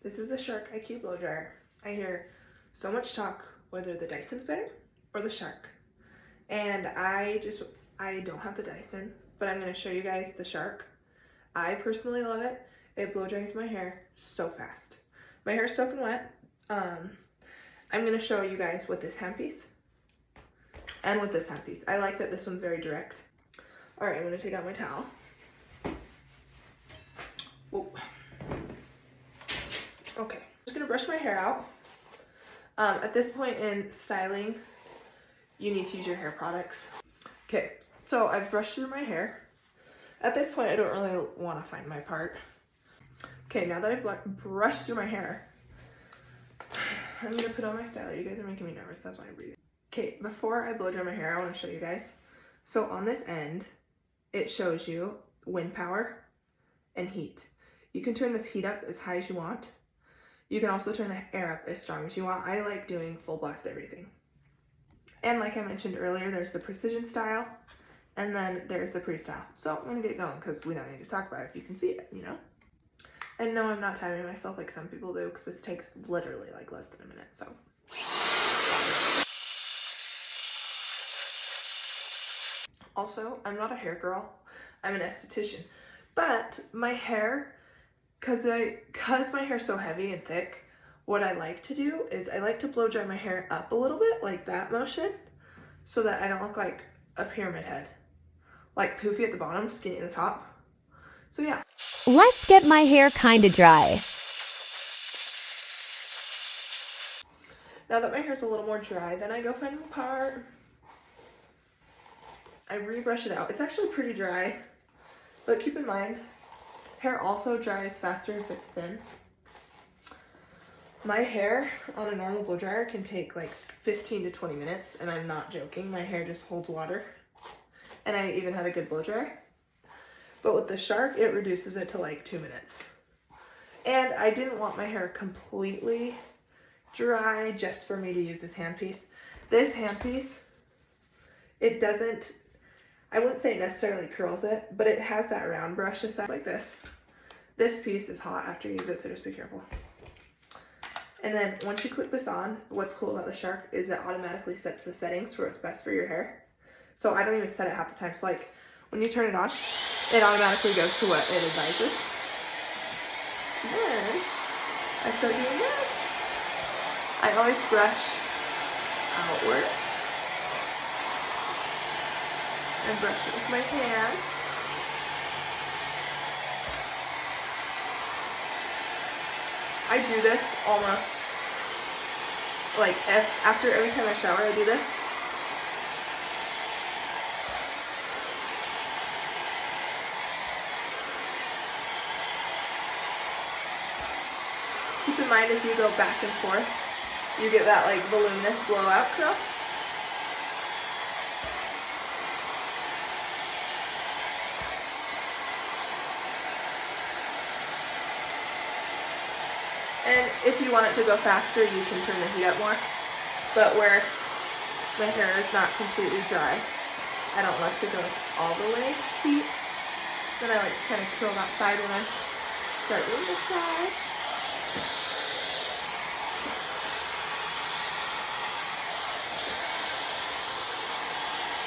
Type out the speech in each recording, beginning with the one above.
This is the Shark IQ blow dryer. I hear so much talk whether the Dyson's better or the Shark. And I don't have the Dyson, but I'm gonna show you guys the Shark. I personally love it. It blow dries my hair so fast. My hair's soaking wet. I'm gonna show you guys with this handpiece and with this handpiece. I like that this one's very direct. All right, I'm gonna take out my towel. Whoa. Okay, I'm just gonna brush my hair out. At this point in styling, you need to use your hair products. Okay, so I've brushed through my hair. At this point, I don't really want to find my part. Okay, now that I've brushed through my hair, I'm gonna put on my styler. You guys are making me nervous, that's why I'm breathing. Okay, before I blow dry my hair, I want to show you guys. So on this end, it shows you wind power and heat. You can turn this heat up as high as you want. You can also turn the air up as strong as you want. I like doing full blast everything. And like I mentioned earlier, there's the precision style, and then there's the pre-style. So I'm gonna get going because we don't need to talk about it if you can see it, you know? And no, I'm not timing myself like some people do because this takes literally like less than a minute, so. Also, I'm not a hair girl, I'm an esthetician. But my hair, cause my hair's so heavy and thick, what I like to do is I like to blow dry my hair up a little bit, like that motion, so that I don't look like a pyramid head. Like poofy at the bottom, skinny at the top. So yeah. Let's get my hair kinda dry. Now that my hair's a little more dry, then I go find my part. I rebrush it out. It's actually pretty dry, but keep in mind, hair also dries faster if it's thin. My hair on a normal blow dryer can take like 15 to 20 minutes, and I'm not joking. My hair just holds water. And I even had a good blow dryer. But with the Shark, it reduces it to like 2 minutes. And I didn't want my hair completely dry just for me to use this handpiece. This handpiece, it doesn't, I wouldn't say it necessarily curls it, but it has that round brush effect like this. This piece is hot after you use it, so just be careful. And then once you clip this on, what's cool about the Shark is it automatically sets the settings for what's best for your hair. So I don't even set it half the time. So like when you turn it on, it automatically goes to what it advises. Then I start doing this. I always brush outward and brush it with my hand. I do this almost like after every time I shower, I do this. Keep in mind if you go back and forth, you get that like voluminous blowout curl. And if you want it to go faster, you can turn the heat up more. But where my hair is not completely dry, I don't like to go all the way heat. Then I like to kind of curl that side when I start doing this side.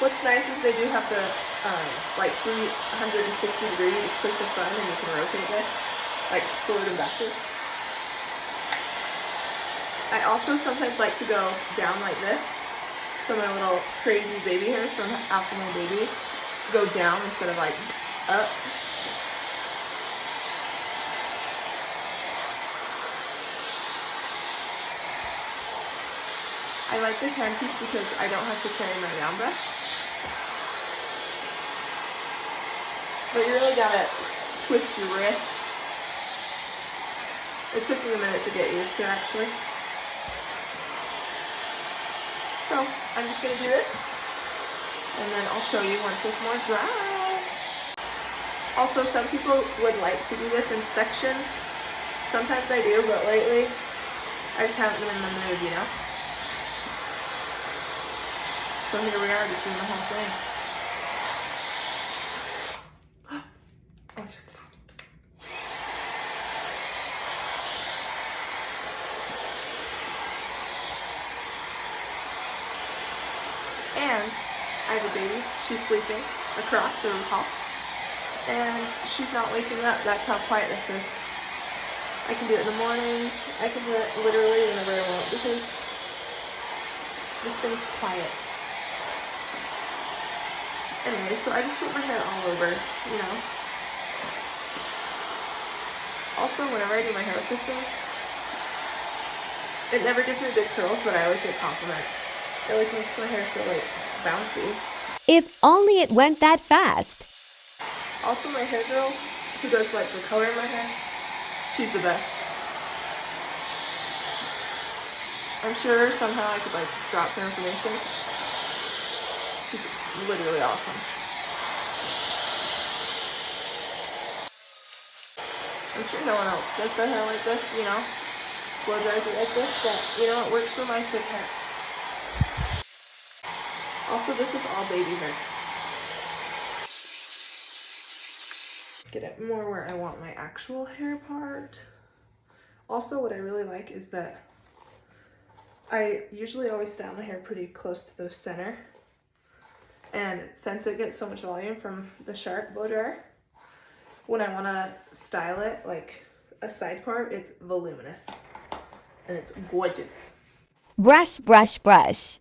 What's nice is they do have the like 360 degrees, push the front and you can rotate this, like forward and backwards. I also sometimes like to go down like this, so my little crazy baby hairs from after my baby go down instead of like up. I like this handpiece because I don't have to carry my round brush. But you really gotta twist your wrist. It took me a minute to get used to actually. So I'm just gonna do this, and then I'll show you once it's more dry. Also, some people would like to do this in sections. Sometimes I do, but lately I just haven't been in the mood, you know? So here we are, just doing the whole thing. Oh, I turned it off. And I have a baby. She's sleeping across the hall. And she's not waking up. That's how quiet this is. I can do it in the mornings. I can do it literally whenever I want because this thing's quiet. Anyway, so I just put my hair all over, you know. Also, whenever I do my hair with this thing, it never gives me big curls, but I always get compliments. It like makes my hair so like bouncy. If only it went that fast. Also, my hair girl, who does like the color in my hair, she's the best. I'm sure somehow I could like drop her information. She's literally awesome. I'm sure no one else does their hair like this, you know, blow dries it like this, but you know, it works for my thick hair. Also, this is all baby hair. Get it more where I want my actual hair part. Also, what I really like is that I usually always style my hair pretty close to the center. And since it gets so much volume from the sharp blow dryer, when I want to style it like a side part, it's voluminous. And it's gorgeous. Brush, brush, brush.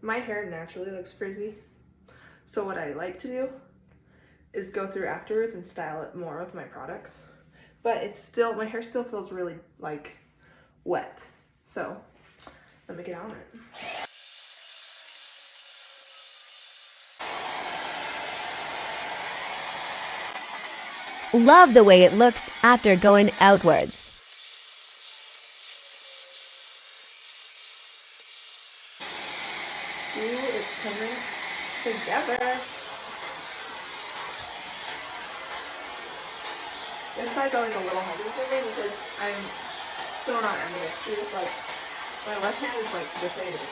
My hair naturally looks frizzy. So what I like to do is go through afterwards and style it more with my products. But it's still, my hair still feels really like wet. So let me get on it. Love the way it looks after going outwards. Ooh, it's coming together. This side's always a little heavy for me because I'm so not ambidextrous. Like, my left hand is like disabled.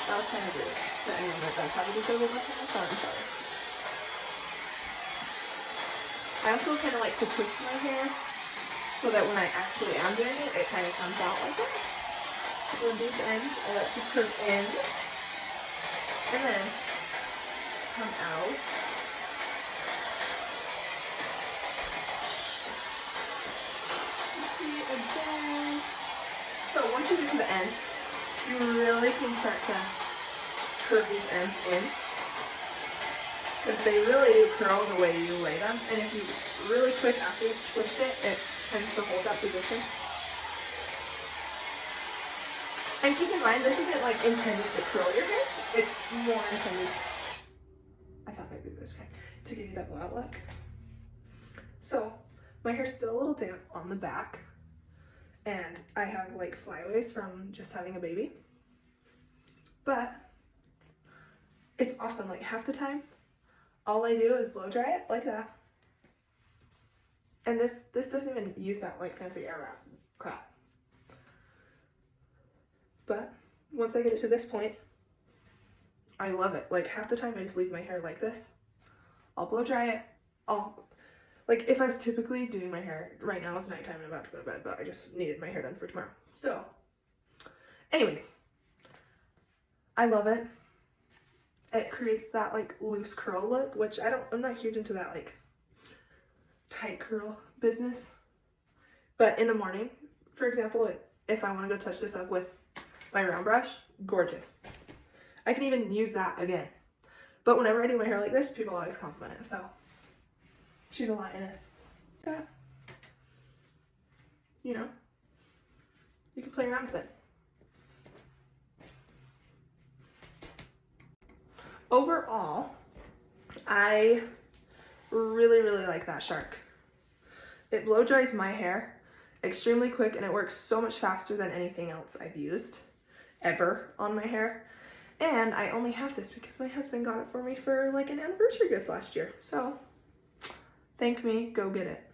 That was kind of weird. To anyone that does have a disabled left hand, so I'm sorry. I also kind of like to twist my hair so that when I actually am doing it, it kind of comes out like that. So these ends, I like to curve in and then come out. See again. So once you get to the end, you really can start to curve these ends in. Because they really do curl the way you lay them. And if you really quick after you twist it, it tends to hold that position. And keep in mind, this isn't like intended to curl your hair. It's more intended, I thought maybe it was okay, to give you that blowout look. So my hair's still a little damp on the back. And I have like flyaways from just having a baby. But it's awesome. Like half the time, all I do is blow dry it like that. And this doesn't even use that like fancy air wrap crap. But once I get it to this point, I love it. Like half the time I just leave my hair like this. I'll blow dry it. Like if I was typically doing my hair, right now it's nighttime and I'm about to go to bed, but I just needed my hair done for tomorrow. So anyways, I love it. It creates that like loose curl look, which I'm not huge into that like tight curl business. But in the morning, for example, if I want to go touch this up with my round brush, gorgeous. I can even use that again. But whenever I do my hair like this, people always compliment it, so she's a lioness. Yeah. You know, you can play around with it. Overall, I really, really like that shark. It blow dries my hair extremely quick and it works so much faster than anything else I've used ever on my hair. And I only have this because my husband got it for me for like an anniversary gift last year. So thank me, go get it.